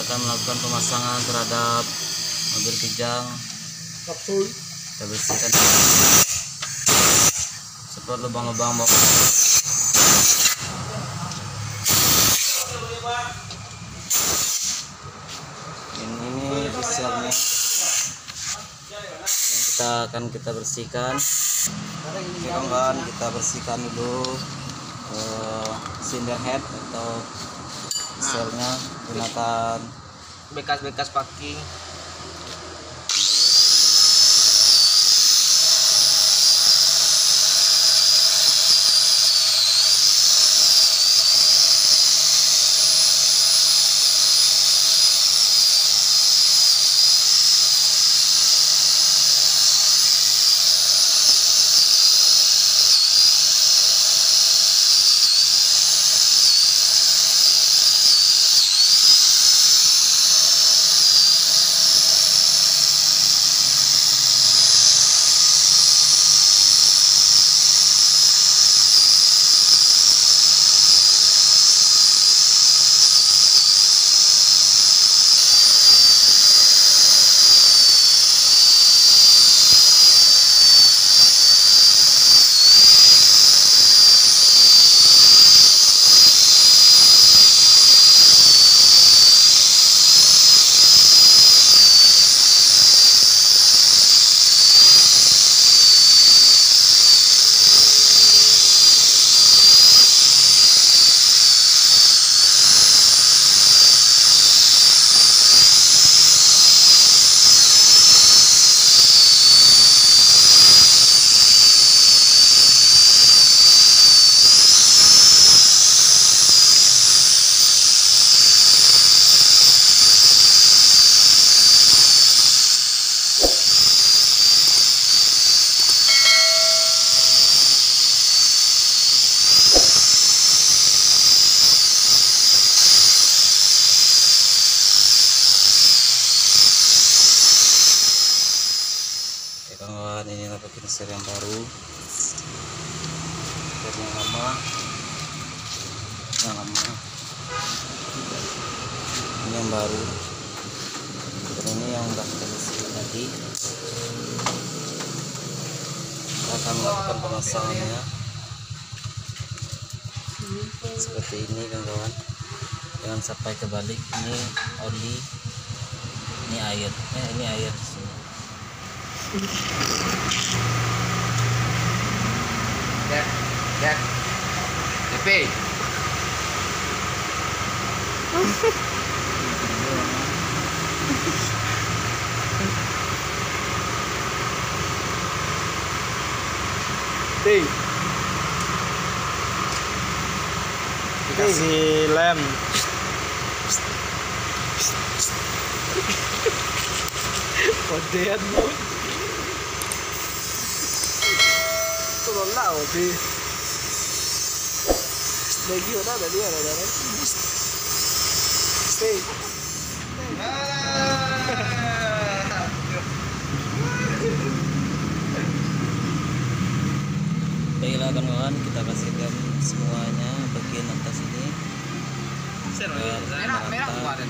akan melakukan pemasangan terhadap mobil kijang. Kita bersihkan seperti lubang-lubang bawah. Ini besarnya yang kita bersihkan. Oke kawan, kita bersihkan dulu silinder head atau selnya menggunakan bekas-bekas packing. Kawan, ini pakai mesin yang baru, yang lama, ini yang baru, dan ini yang udah kita bersihkan tadi. Kita akan melakukan pemasangannya seperti ini kawan, jangan sampai kebalik. Ini oli, ini air, ini air. Dek, DP. Dikasih lem. Kodean mo. Tulong na o di. Lagi wala na dia na. Stay. Baiklah kawan, kita kasihkan semuanya bagian atas ini. Merah kemarin.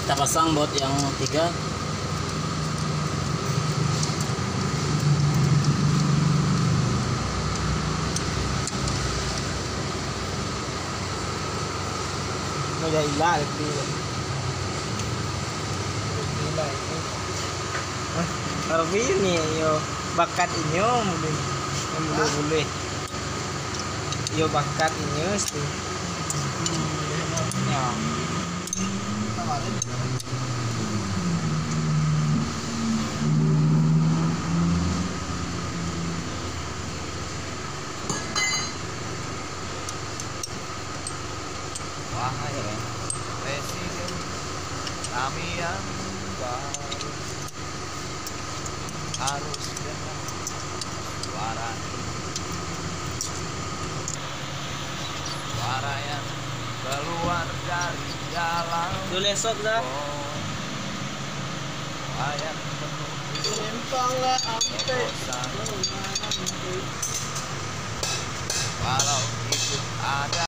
Kita pasang baut yang 3. Udah hilang itu. Hilang itu. Kalau ini yo bakat ini mungkin yang boleh. Yo bakat ini mesti. Ya. Wahai Presiden kami yang baru, harus dengar suara yang keluar dari dalam Lu lesok dah. ayat penuh Simpanglah ampe. walau itu ada.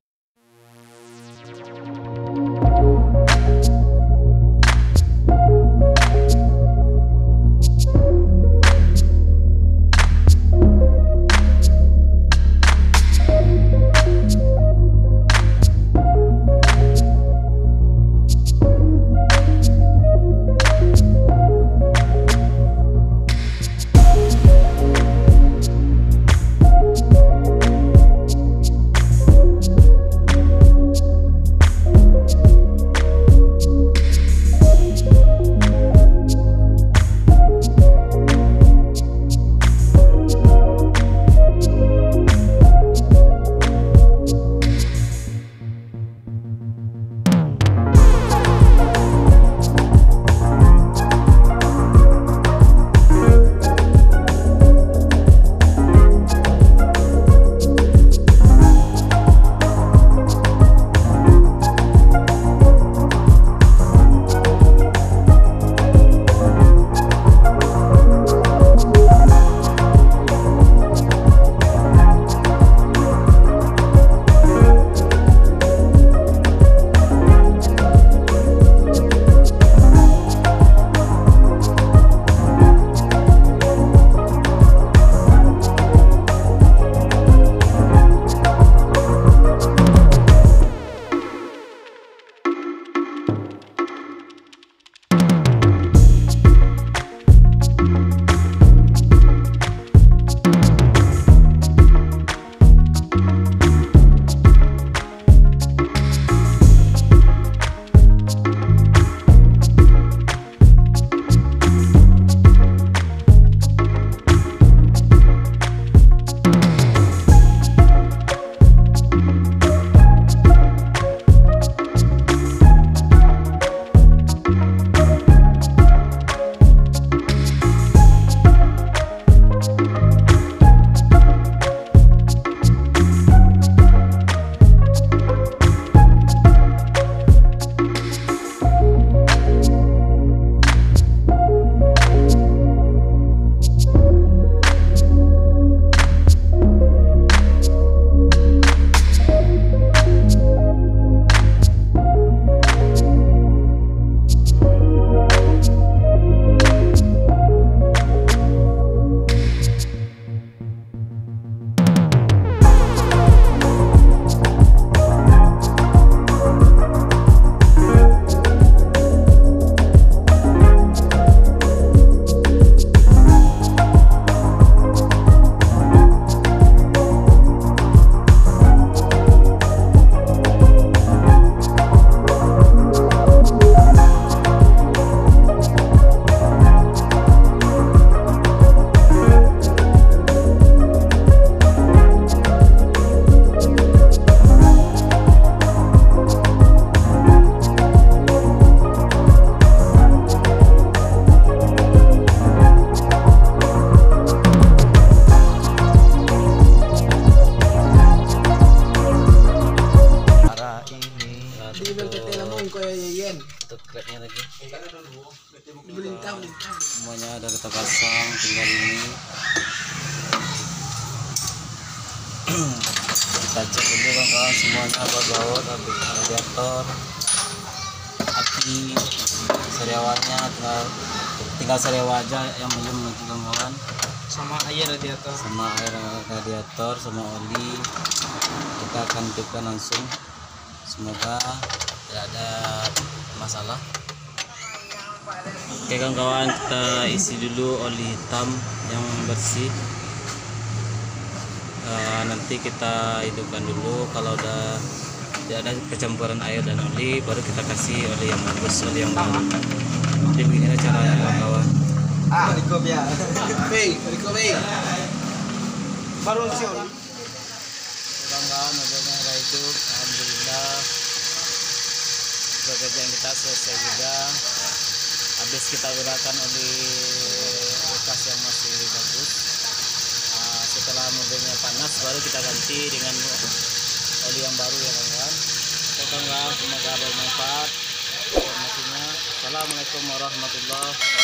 kretnya lagi. Belintang. Semuanya ada kita pasang, tinggal ini kita cek dulu kawan-kawan semuanya, baut, habis radiator, aki oli sariawannya, tinggal sariawan aja yang belum kawan, Sama air radiator. sama air radiator sama oli kita akan hidupkan langsung. Semoga tidak ada masalah. Oke kawan-kawan, kita isi dulu oli hitam yang bersih. Nanti kita hidupkan dulu. Kalau udah tidak ada percampuran air dan oli, baru kita kasih oli yang bagus, oli yang baru. Jadi begini caranya kawan-kawan. Riko ya. Riko baru sih. Kawan-kawan, mobilnya udah hidup, alhamdulillah. Pekerjaan kita selesai juga. Habis kita gunakan oli bekas yang masih bagus. Setelah mobilnya panas, baru kita ganti dengan oli yang baru ya kawan-kawan. Oke kawan-kawan, semoga bermanfaat informasinya. Assalamualaikum warahmatullahi wabarakatuh.